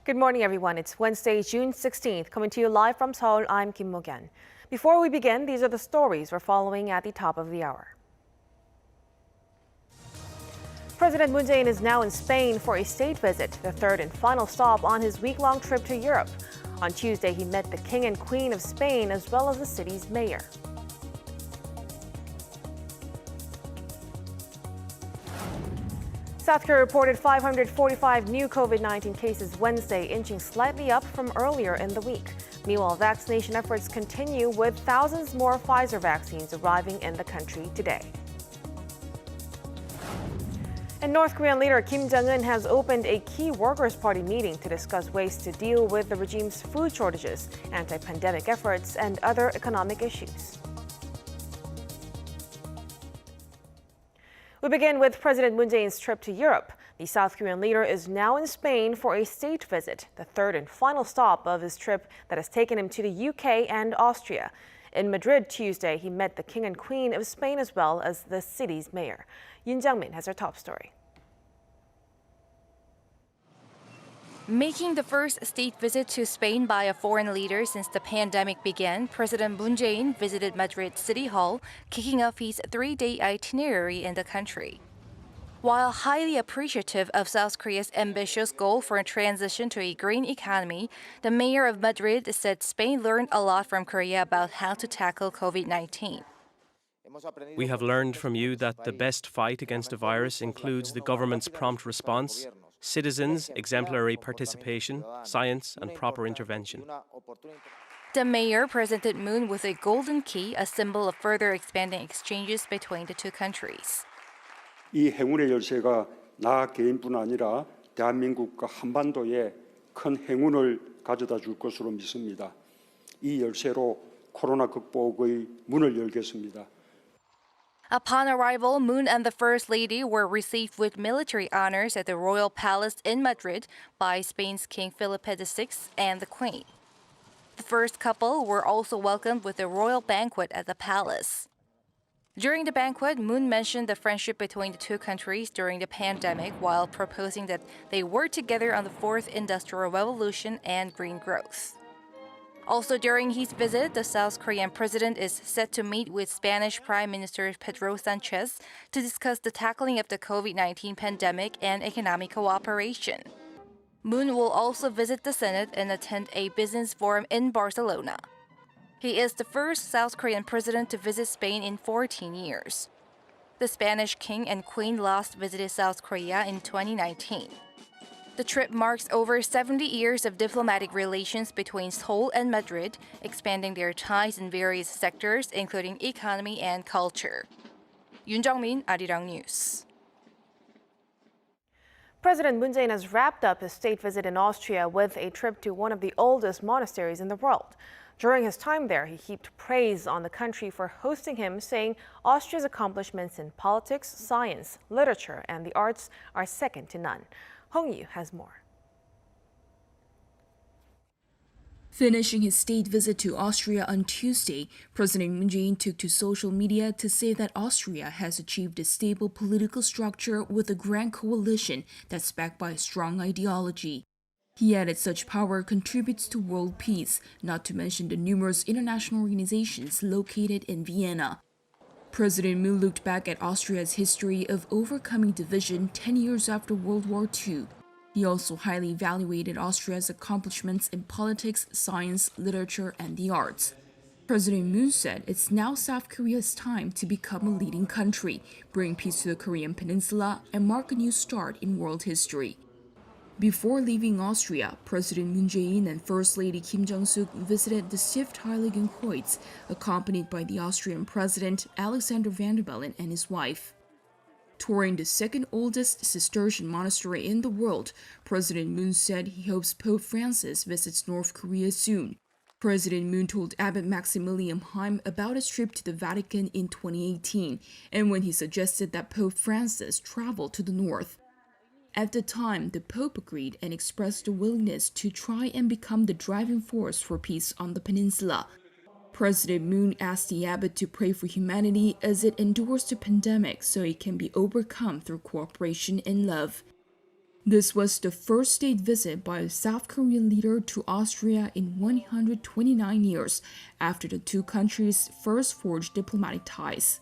Good morning, everyone. It's Wednesday, June 16th. Coming to you live from Seoul, I'm Kim Mo-gyan. Before we begin, these are the stories we're following at the top of the hour. President Moon Jae-in is now in Spain for a state visit, the third and final stop on his week-long trip to Europe. On Tuesday, he met the King and Queen of Spain as well as the city's mayor. South Korea reported 545 new COVID-19 cases Wednesday, inching slightly up from earlier in the week. Meanwhile, vaccination efforts continue with thousands more Pfizer vaccines arriving in the country today. And North Korean leader Kim Jong-un has opened a key Workers' Party meeting to discuss ways to deal with the regime's food shortages, anti-pandemic efforts, and other economic issues. We begin with President Moon Jae-in's trip to Europe. The South Korean leader is now in Spain for a state visit, the third and final stop of his trip that has taken him to the UK and Austria. In Madrid Tuesday, he met the King and Queen of Spain as well as the city's mayor. Yoon Jang-min has our top story. Making the first state visit to Spain by a foreign leader since the pandemic began, President Moon Jae-in visited Madrid City Hall, kicking off his three-day itinerary in the country. While highly appreciative of South Korea's ambitious goal for a transition to a green economy, the mayor of Madrid said Spain learned a lot from Korea about how to tackle COVID-19. We have learned from you that the best fight against a virus includes the government's prompt response, citizens' exemplary participation, science, and proper intervention. The mayor presented Moon with a golden key, a symbol of further expanding exchanges between the two countries. 이 행운의 열쇠가 나 개인뿐 아니라 대한민국과 한반도에 큰 행운을 가져다 줄 것으로 믿습니다. 이 열쇠로 코로나 극복의 문을 열겠습니다. Upon arrival, Moon and the First Lady were received with military honors at the Royal Palace in Madrid by Spain's King Felipe VI and the Queen. The first couple were also welcomed with a royal banquet at the palace. During the banquet, Moon mentioned the friendship between the two countries during the pandemic while proposing that they work together on the fourth industrial revolution and green growth. Also during his visit, the South Korean president is set to meet with Spanish Prime Minister Pedro Sanchez to discuss the tackling of the COVID-19 pandemic and economic cooperation. Moon will also visit the Senate and attend a business forum in Barcelona. He is the first South Korean president to visit Spain in 14 years. The Spanish king and queen last visited South Korea in 2019. The trip marks over 70 years of diplomatic relations between Seoul and Madrid, expanding their ties in various sectors, including economy and culture. Yoon Jang-min, Arirang News. President Moon Jae-in has wrapped up his state visit in Austria with a trip to one of the oldest monasteries in the world. During his time there, he heaped praise on the country for hosting him, saying Austria's accomplishments in politics, science, literature, and the arts are second to none. Hong Yu has more. Finishing his state visit to Austria on Tuesday, President Moon Jae-in took to social media to say that Austria has achieved a stable political structure with a grand coalition that's backed by a strong ideology. He added such power contributes to world peace, not to mention the numerous international organizations located in Vienna. President Moon looked back at Austria's history of overcoming division 10 years after World War II. He also highly evaluated Austria's accomplishments in politics, science, literature, and the arts. President Moon said it's now South Korea's time to become a leading country, bring peace to the Korean peninsula, and mark a new start in world history. Before leaving Austria, President Moon Jae-in and First Lady Kim Jong-suk visited the Stift-Heiligenkreuz, accompanied by the Austrian President Alexander Van der Bellen and his wife. Touring the second oldest Cistercian monastery in the world, President Moon said he hopes Pope Francis visits North Korea soon. President Moon told Abbot Maximilian Heim about his trip to the Vatican in 2018, and when he suggested that Pope Francis travel to the north. At the time, the Pope agreed and expressed a willingness to try and become the driving force for peace on the peninsula. President Moon asked the abbot to pray for humanity as it endures the pandemic so it can be overcome through cooperation and love. This was the first state visit by a South Korean leader to Austria in 129 years after the two countries first forged diplomatic ties.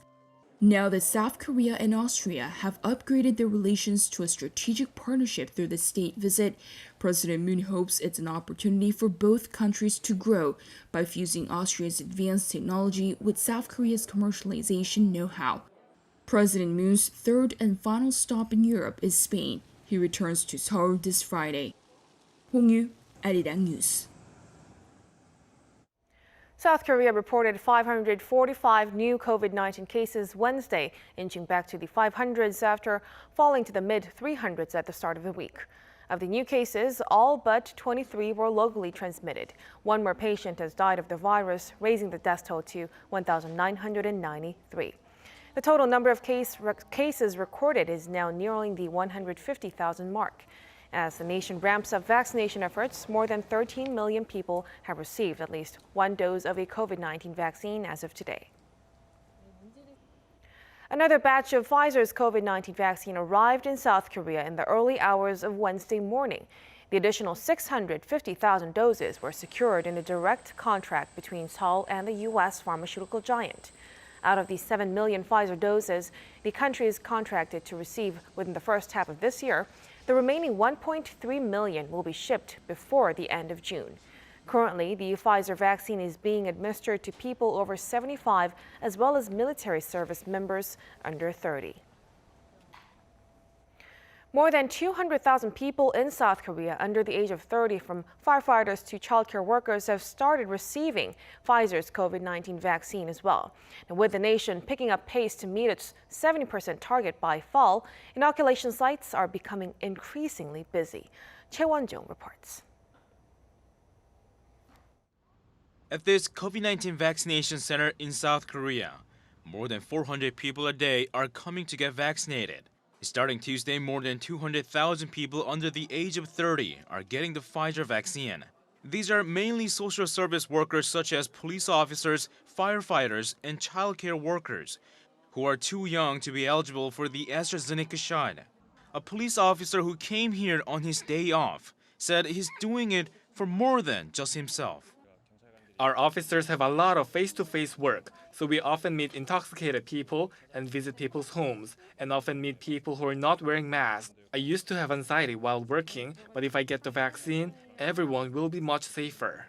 Now that South Korea and Austria have upgraded their relations to a strategic partnership through the state visit, President Moon hopes it's an opportunity for both countries to grow by fusing Austria's advanced technology with South Korea's commercialization know-how. President Moon's third and final stop in Europe is Spain. He returns to Seoul this Friday. 홍유, Arirang News. South Korea reported 545 new COVID-19 cases Wednesday, inching back to the 500s after falling to the mid-300s at the start of the week. Of the new cases, all but 23 were locally transmitted. One more patient has died of the virus, raising the death toll to 1,993. The total number of cases recorded is now nearing the 150,000 mark. As the nation ramps up vaccination efforts, more than 13 million people have received at least one dose of a COVID-19 vaccine as of today. Another batch of Pfizer's COVID-19 vaccine arrived in South Korea in the early hours of Wednesday morning. The additional 650,000 doses were secured in a direct contract between Seoul and the U.S. pharmaceutical giant. Out of the 7 million Pfizer doses the country is contracted to receive within the first half of this year, the remaining 1.3 million will be shipped before the end of June. Currently, the Pfizer vaccine is being administered to people over 75 as well as military service members under 30. More than 200,000 people in South Korea under the age of 30, from firefighters to childcare workers, have started receiving Pfizer's COVID-19 vaccine as well. And with the nation picking up pace to meet its 70% target by fall, inoculation sites are becoming increasingly busy. Choi Won-jung reports. At this COVID-19 vaccination center in South Korea, more than 400 people a day are coming to get vaccinated. Starting Tuesday, more than 200,000 people under the age of 30 are getting the Pfizer vaccine. These are mainly social service workers such as police officers, firefighters, and childcare workers who are too young to be eligible for the AstraZeneca shot. A police officer who came here on his day off said he's doing it for more than just himself. Our officers have a lot of face-to-face work, so we often meet intoxicated people and visit people's homes, and often meet people who are not wearing masks. I used to have anxiety while working, but if I get the vaccine, everyone will be much safer.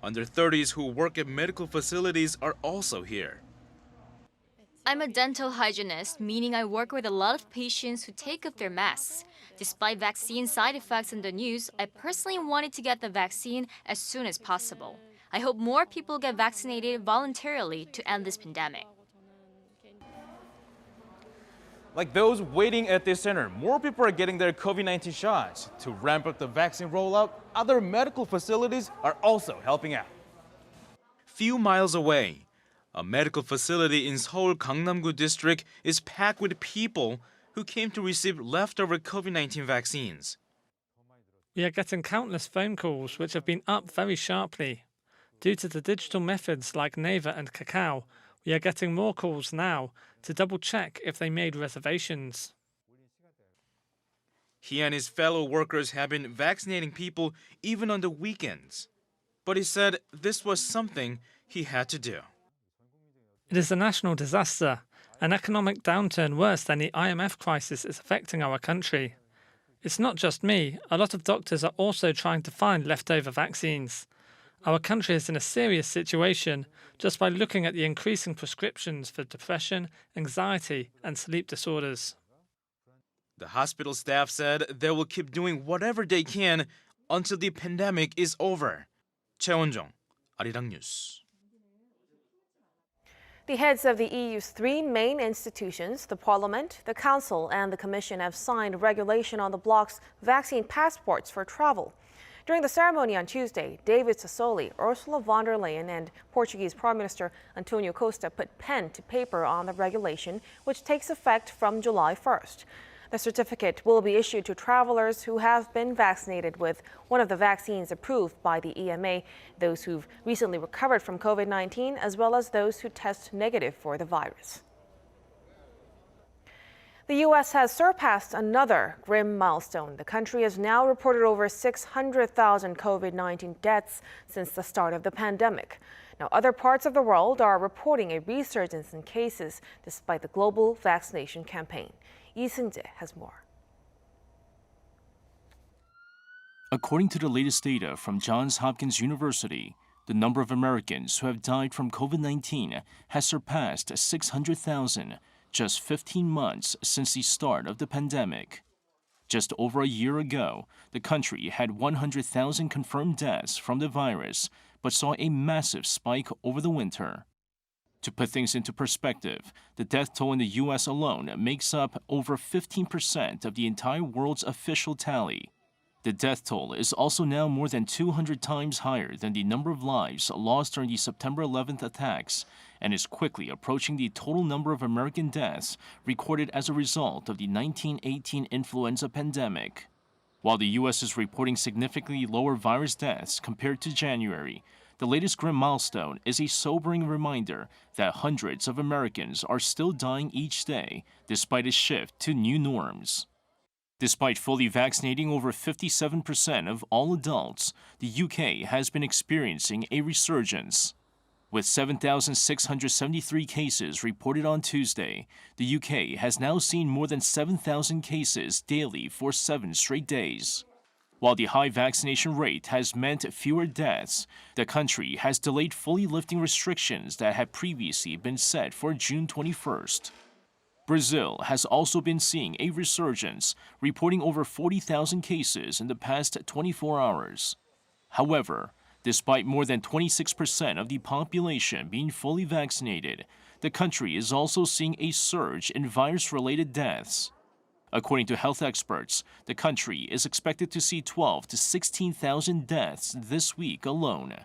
Under 30s who work at medical facilities are also here. I'm a dental hygienist, meaning I work with a lot of patients who take off their masks. Despite vaccine side effects in the news, I personally wanted to get the vaccine as soon as possible. I hope more people get vaccinated voluntarily to end this pandemic. Like those waiting at this center, more people are getting their COVID-19 shots. To ramp up the vaccine rollout, other medical facilities are also helping out. Few miles away, a medical facility in Seoul Gangnam-gu district is packed with people who came to receive leftover COVID-19 vaccines. We are getting countless phone calls which have been up very sharply. Due to the digital methods like Naver and Kakao, we are getting more calls now to double-check if they made reservations. He and his fellow workers have been vaccinating people even on the weekends. But he said this was something he had to do. It is a national disaster. An economic downturn worse than the IMF crisis is affecting our country. It's not just me. A lot of doctors are also trying to find leftover vaccines. Our country is in a serious situation just by looking at the increasing prescriptions for depression, anxiety, and sleep disorders. The hospital staff said they will keep doing whatever they can until the pandemic is over. Choi Won-jung, Arirang News. The heads of the EU's three main institutions, the Parliament, the Council, and the Commission, have signed regulation on the bloc's vaccine passports for travel. During the ceremony on Tuesday, David Sassoli, Ursula von der Leyen, and Portuguese Prime Minister Antonio Costa put pen to paper on the regulation, which takes effect from July 1st. The certificate will be issued to travelers who have been vaccinated with one of the vaccines approved by the EMA, those who've recently recovered from COVID-19, as well as those who test negative for the virus. The U.S. has surpassed another grim milestone. The country has now reported over 600,000 COVID-19 deaths since the start of the pandemic. Now, other parts of the world are reporting a resurgence in cases despite the global vaccination campaign. Lee Seung-jae has more. According to the latest data from Johns Hopkins University, the number of Americans who have died from COVID-19 has surpassed 600,000, just 15 months since the start of the pandemic. Just over a year ago, the country had 100,000 confirmed deaths from the virus, but saw a massive spike over the winter. To put things into perspective, the death toll in the U.S. alone makes up over 15% of the entire world's official tally. The death toll is also now more than 200 times higher than the number of lives lost during the September 11th attacks, and is quickly approaching the total number of American deaths recorded as a result of the 1918 influenza pandemic. While the U.S. is reporting significantly lower virus deaths compared to January, the latest grim milestone is a sobering reminder that hundreds of Americans are still dying each day despite a shift to new norms. Despite fully vaccinating over 57% of all adults, the UK has been experiencing a resurgence. With 7,673 cases reported on Tuesday, the UK has now seen more than 7,000 cases daily for 7 straight days. While the high vaccination rate has meant fewer deaths, the country has delayed fully lifting restrictions that had previously been set for June 21st. Brazil has also been seeing a resurgence, reporting over 40,000 cases in the past 24 hours. However, despite more than 26% of the population being fully vaccinated, the country is also seeing a surge in virus-related deaths. According to health experts, the country is expected to see 12,000 to 16,000 deaths this week alone.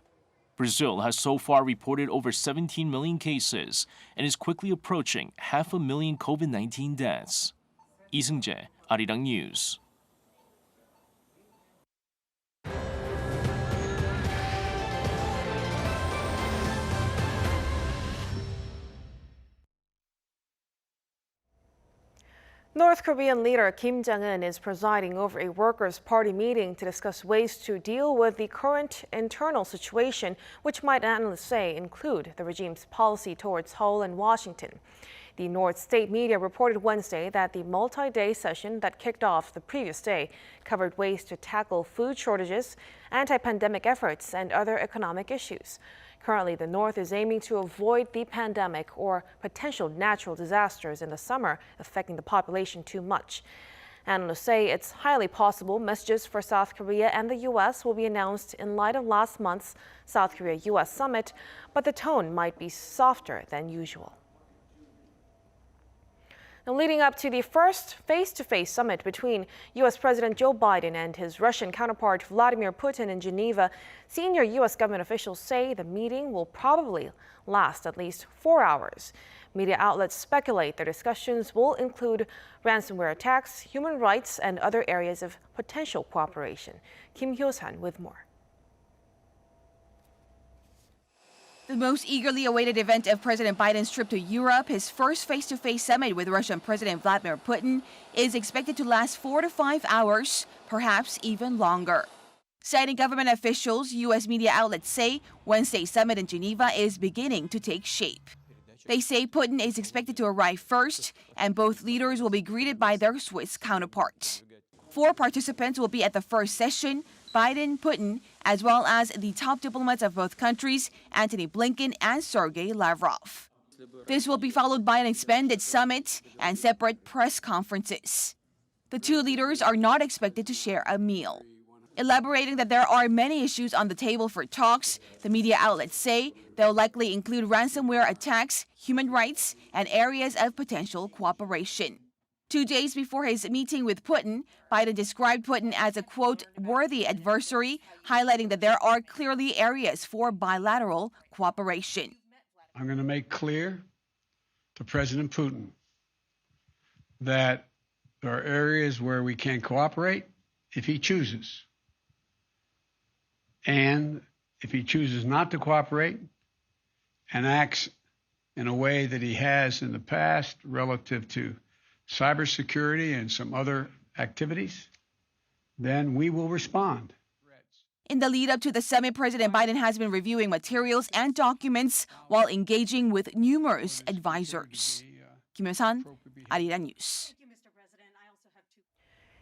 Brazil has so far reported over 17 million cases and is quickly approaching 500,000 COVID-19 deaths. Lee Seung-jae, Arirang News. North Korean leader Kim Jong-un is presiding over a Workers' Party meeting to discuss ways to deal with the current internal situation, which might, analysts say, include the regime's policy towards Seoul and Washington. The North state media reported Wednesday that the multi-day session that kicked off the previous day covered ways to tackle food shortages, anti-pandemic efforts, and other economic issues. Currently, the North is aiming to avoid the pandemic or potential natural disasters in the summer affecting the population too much. Analysts say it's highly possible messages for South Korea and the U.S. will be announced in light of last month's South Korea-U.S. summit, but the tone might be softer than usual. Now, leading up to the first face-to-face summit between U.S. President Joe Biden and his Russian counterpart Vladimir Putin in Geneva, senior U.S. government officials say the meeting will probably last at least 4 hours. Media outlets speculate their discussions will include ransomware attacks, human rights, and other areas of potential cooperation. Kim Hyo-san with more. The most eagerly awaited event of President Biden's trip to Europe, his first face-to-face summit with Russian President Vladimir Putin, is expected to last 4 to 5 hours, perhaps even longer. Citing government officials, U.S. media outlets say Wednesday's summit in Geneva is beginning to take shape. They say Putin is expected to arrive first, and both leaders will be greeted by their Swiss counterparts. 4 participants will be at the first session: Biden, Putin, as well as the top diplomats of both countries, Antony Blinken and Sergei Lavrov. This will be followed by an expanded summit and separate press conferences. The two leaders are not expected to share a meal. Elaborating that there are many issues on the table for talks, the media outlets say they'll likely include ransomware attacks, human rights, and areas of potential cooperation. 2 days before his meeting with Putin, Biden described Putin as a, quote, worthy adversary, highlighting that there are clearly areas for bilateral cooperation. I'm going to make clear to President Putin that there are areas where we can cooperate if he chooses. And if he chooses not to cooperate and acts in a way that he has in the past relative to cybersecurity and some other activities, then we will respond. In the lead up to the summit, President Biden has been reviewing materials and documents while engaging with numerous advisors. Kim Hyo-sun, Arirang News.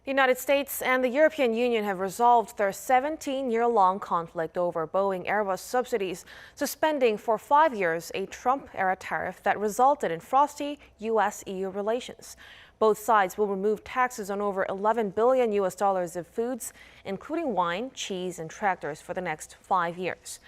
The United States and the European Union have resolved their 17-year-long conflict over Boeing Airbus subsidies, suspending for 5 years a Trump-era tariff that resulted in frosty U.S. EU relations. Both sides will remove taxes on over $11 billion of foods, including wine, cheese, and tractors for the next 5 years.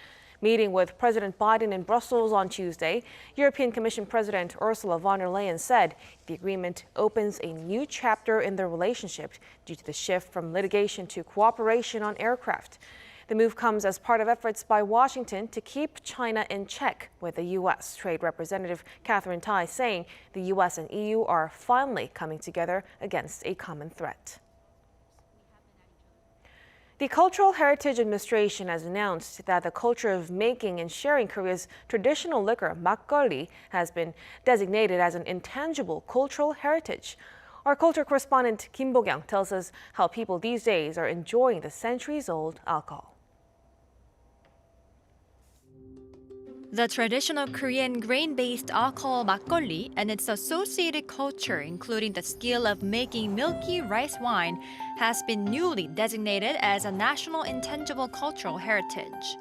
Meeting with President Biden in Brussels on Tuesday, European Commission President Ursula von der Leyen said the agreement opens a new chapter in their relationship due to the shift from litigation to cooperation on aircraft. The move comes as part of efforts by Washington to keep China in check, with the U.S. Trade Representative Catherine Tai saying the U.S. and EU are finally coming together against a common threat. The Cultural Heritage Administration has announced that the culture of making and sharing Korea's traditional liquor, Makgeolli, has been designated as an intangible cultural heritage. Our culture correspondent Kim Bo-kyung tells us how people these days are enjoying the centuries-old alcohol. The traditional Korean grain-based alcohol makgeolli and its associated culture, including the skill of making milky rice wine, has been newly designated as a national intangible cultural heritage.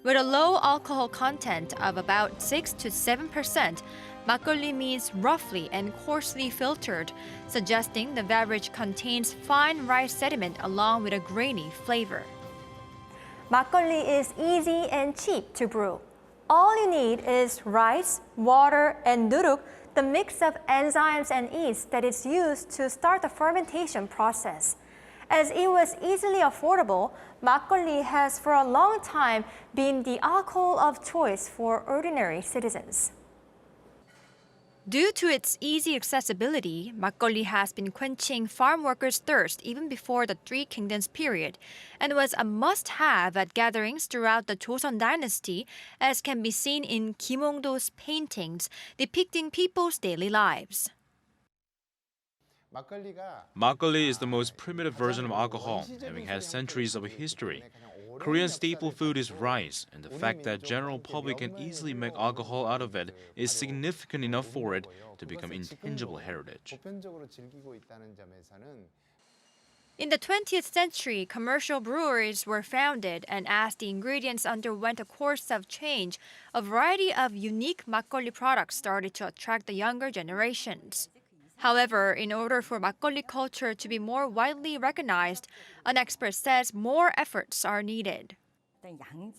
With a low alcohol content of about 6 to 7%, makgeolli means roughly and coarsely filtered, suggesting the beverage contains fine rice sediment along with a grainy flavor. Makgeolli is easy and cheap to brew. All you need is rice, water, and nuruk, the mix of enzymes and yeast that is used to start the fermentation process. As it was easily affordable, makgeolli has for a long time been the alcohol of choice for ordinary citizens. Due to its easy accessibility, makgeolli has been quenching farm workers' thirst even before the Three Kingdoms period, and was a must-have at gatherings throughout the Joseon dynasty, as can be seen in Kim Hong-do's paintings depicting people's daily lives. Makgeolli is the most primitive version of alcohol, having had centuries of history. Korean staple food is rice, and the fact that general public can easily make alcohol out of it is significant enough for it to become intangible heritage. In the 20th century, commercial breweries were founded, and as the ingredients underwent a course of change, a variety of unique makgeolli products started to attract the younger generations. However, in order for makgeolli culture to be more widely recognized, an expert says more efforts are needed.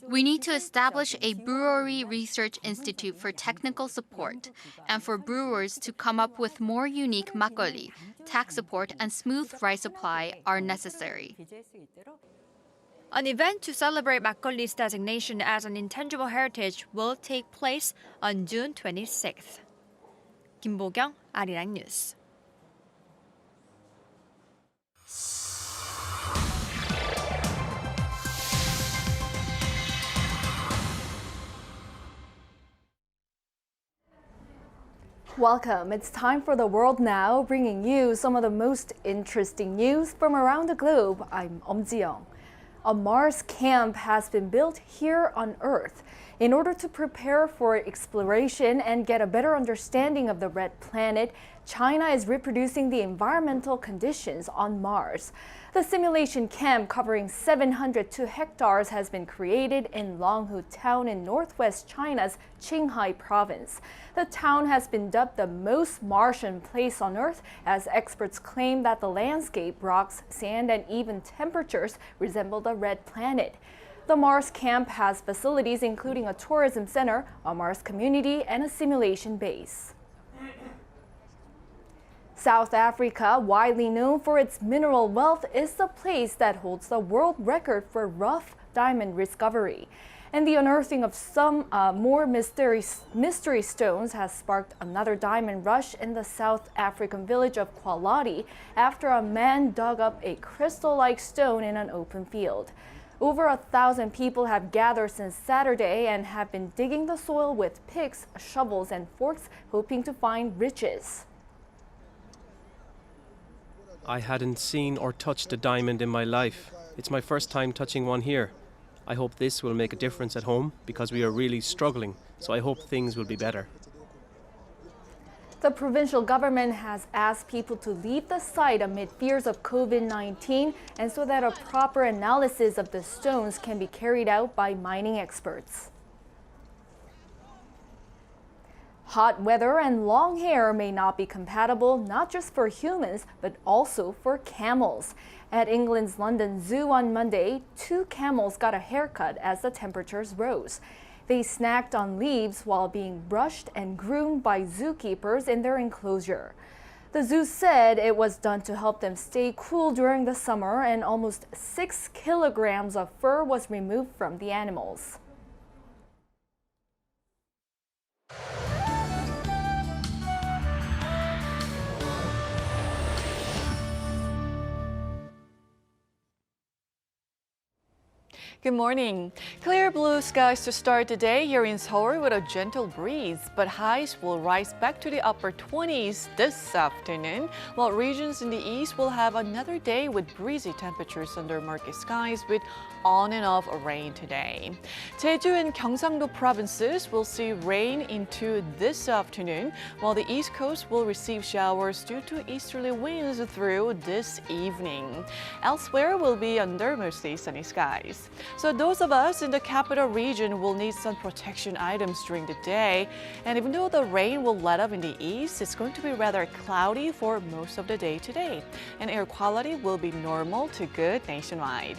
We need to establish a brewery research institute for technical support and for brewers to come up with more unique makgeolli. Tax support and smooth rice supply are necessary. An event to celebrate makgeolli's designation as an intangible heritage will take place on June 26th. Kim Bo-kyung, Arirang News. Welcome. It's time for The World Now, bringing you some of the most interesting news from around the globe. I'm Ji-young. A Mars camp has been built here on Earth in order to prepare for exploration and get a better understanding of the red planet. China is reproducing the environmental conditions on Mars. The simulation camp, covering 702 hectares, has been created in Longhu town in northwest China's Qinghai province. The town has been dubbed the most Martian place on Earth, as experts claim that the landscape, rocks, sand, and even temperatures resemble the red planet. The Mars camp has facilities including a tourism center, a Mars community, and a simulation base. South Africa, widely known for its mineral wealth, is the place that holds the world record for rough diamond discovery. And the unearthing of some more mystery stones has sparked another diamond rush in the South African village of Kwalati after a man dug up a crystal-like stone in an open field. Over 1,000 people have gathered since Saturday and have been digging the soil with picks, shovels, and forks, hoping to find riches. I hadn't seen or touched a diamond in my life. It's my first time touching one here. I hope this will make a difference at home because we are really struggling, so I hope things will be better. The provincial government has asked people to leave the site amid fears of COVID-19 and so that a proper analysis of the stones can be carried out by mining experts. Hot weather and long hair may not be compatible not just for humans, but also for camels. At England's London Zoo on Monday, 2 camels got a haircut as the temperatures rose. They snacked on leaves while being brushed and groomed by zookeepers in their enclosure. The zoo said it was done to help them stay cool during the summer, and almost 6 kilograms of fur was removed from the animals. Good morning. Clear blue skies to start the day here in Seoul with a gentle breeze, but highs will rise back to the upper 20s this afternoon, while regions in the east will have another day with breezy temperatures under murky skies with on and off rain today. Jeju and Gyeongsangdo provinces will see rain into this afternoon, while the east coast will receive showers due to easterly winds through this evening. Elsewhere will be under mostly sunny skies. So those of us in the capital region will need sun protection items during the day. And even though the rain will let up in the east, it's going to be rather cloudy for most of the day today. And air quality will be normal to good nationwide.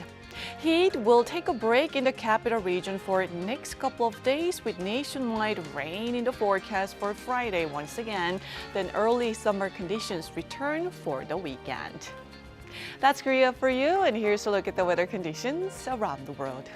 Heat will take a break in the capital region for the next couple of days with nationwide rain in the forecast for Friday once again. Then early summer conditions return for the weekend. That's Korea for you, and here's a look at the weather conditions around the world.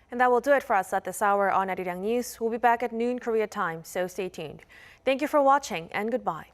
And that will do it for us at this hour on Arirang News. We'll be back at noon Korea time, so stay tuned. Thank you for watching and goodbye.